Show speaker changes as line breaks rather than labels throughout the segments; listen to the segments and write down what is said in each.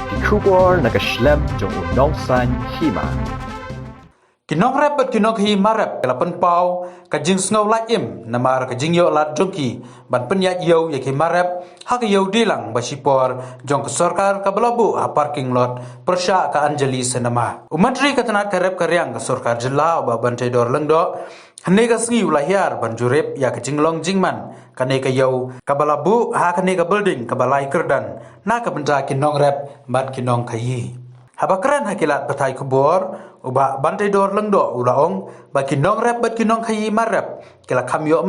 die kubor na kaslem jong unong san hima.
Kinong rep bet kinong hi marep kelapen pau kajing snow la im namar kajing yo lat jongki ban penyak yo yaki marep hak yo dilang basipor jong ke sarkar ka belabu ha parking lot persya ka Anjali senama umatri katana karep karyang ke sarkar jela ba bantai dor lengdo hne ka sngi ulahiar ban jurep ya kajing long jingman kane ka yo ka belabu ha kane ka building ka balai kerdan na ka benda kinong rep bat kinong kayi habakran hakilat batai kubor uba bantai dor lengdo ulaong baki nong rep bat kinong khayi marep kila kamyo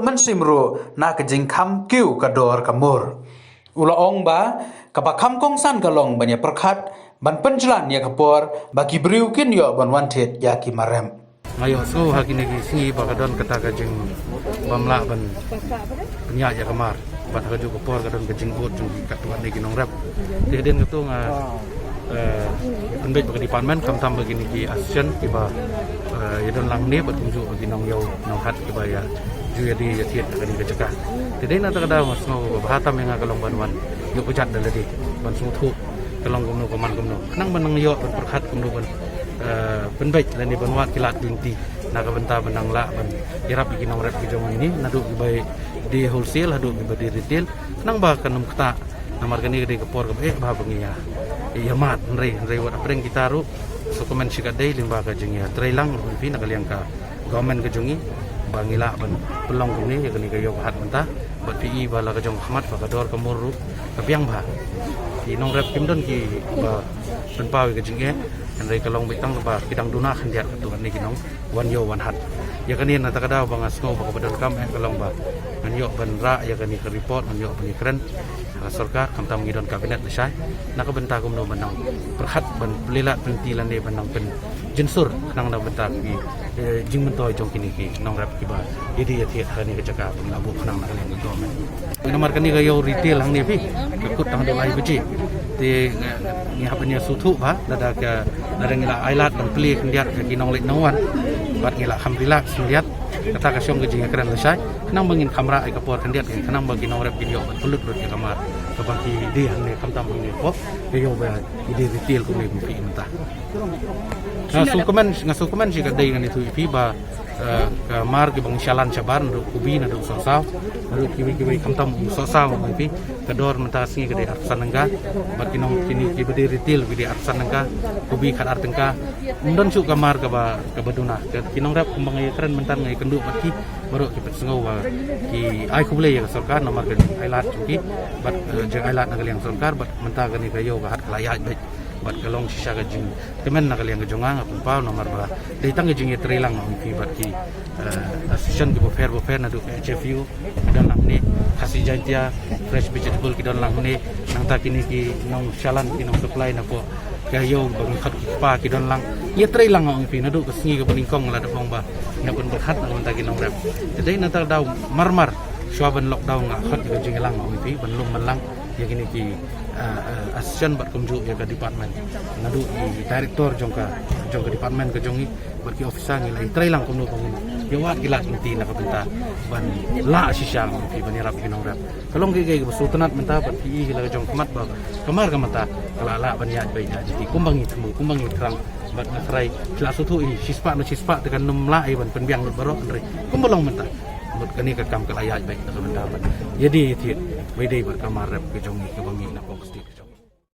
mensim ro na kajing kam kiu kador kamur ulaong ba kapa kam kongsan kalong banya perkhat ban penjelan ya kapor baki briukin yo ban wanted ya ki marem
ngayo so hakini ki singi bakadon kata kajing bamla ban penya ya kamar bat haju kapor kadon kajing bot jung katuan ni kinong rep den ketu nga penbet bagi department kam tam begini ki action kiba yadon lang ni bat kunju bagi nong yo nong hat kiba ya ju ya di yatiet kani kecekah tidai na takada mas no bahatam yang kalong banwan yo pejat daladi ban suthu kalong gumno nang banang yo berkat gumno ban penbet lani banwat kilat dinti naga benta benang la ban irap iki nong rep ki jong ini nadu kibai di wholesale hadu kibai di retail nang ba kanum kata namar kani gede kepor ke bah bengiya ya mat nrei wat apreng kita ru dokumen sikat dei limba ka jengya trailang fi nakaliang ka government ka jongi bangila ban pelong kuni ya kani kayo hat mentah bat pi bala ka jong khmat ba ka dor ka murru ka biang ba ki nong rep kimdon ki ba penpawi ka jengya nrei kalong bitang ba kidang duna khandiat tu ni kinong wan yo wan hat ya kani na takada bang asno ba ka badal kam kalong ba nyo ban ra ya kani ka report nyo ban kren sarkar kam tam ngidon kabinet lesai nak benta kumno benang perhat ban belilat pentilan de benang pen jensur nang na benta ki jing mentoy jong kini ki nong rap ki ba jadi ya thiat hani kecaka pengabu nang na kalian government nomor kani ga yo retail hang ni pi kut tang dolai beji ti ni hapnya suthu ba dada ka dada ngila ailat ban pli kendiat ki nong lek nongwan bat ngila alhamdulillah sendiat kata kasyong ke jinga keren lesai kenang bangin kamera ai kapor kendiat kenang bagi nong rap video ban pulut lut ke kamar ke bagi dia ne kam tam ni ko ke yo ba ide retail ko ni pi mentah ngasu komen si kadai ngan itu pi ba ke mar ke bang shalan cabar ndu kubi ndu sosau ndu kiwi kam tam sosau pi kedor mentah singi kadai arsan nangga bat kinong kini ki bede retail bede arsan nangga kubi khat artengka ndon su kamar ke ba ke baduna kinong rap kumbang ai keren mentan ngai kendu baki baru ki pesngau ba ki ai kuble ya sarkar nomor ke ai lat ki bat jeng ai lat nagal yang sarkar bat mentah kani kayo ba hat layak baik bat kalong sisa ka jing kemen nagal yang kejongang apun pau nomor ba datang ke jing ya trilang on ki bat ki assistant ki bofer na du HFU dan lang ni kasih jantia fresh vegetable ki dan lang ni nang ta kini ki nong shalan ki nong supply na po kayo bang khat ki pa ki dan lang ya trilang on pi na du kasngi ka beningkong la da bong ba na pun berhat nang ta ki nong rep jadi na ta daw marmar swaban lockdown nga khat ki jing lang on pi ban lum man lang ya kini ki assistant bat kumju ya ke department nadu di director jongka department ke jongi bat ki officer ngi lai lang kumnu bangun ya wat gilat inti na kabenta ban la sisang ki ban rap ki nong rap kalong ge sultanat menta bat ki gila jong kemat ba kamar ka mata kala la ban ya bai da jadi kumbangi temu kumbangi kerang bat ngerai kila sutu i sispa dengan num la ban penbiang lut barok ndre kumbolong menta but kani ka kam kala ya bai na kabenta jadi ti bai dei bat kamar rap ke jongi ke bangi na fokus ti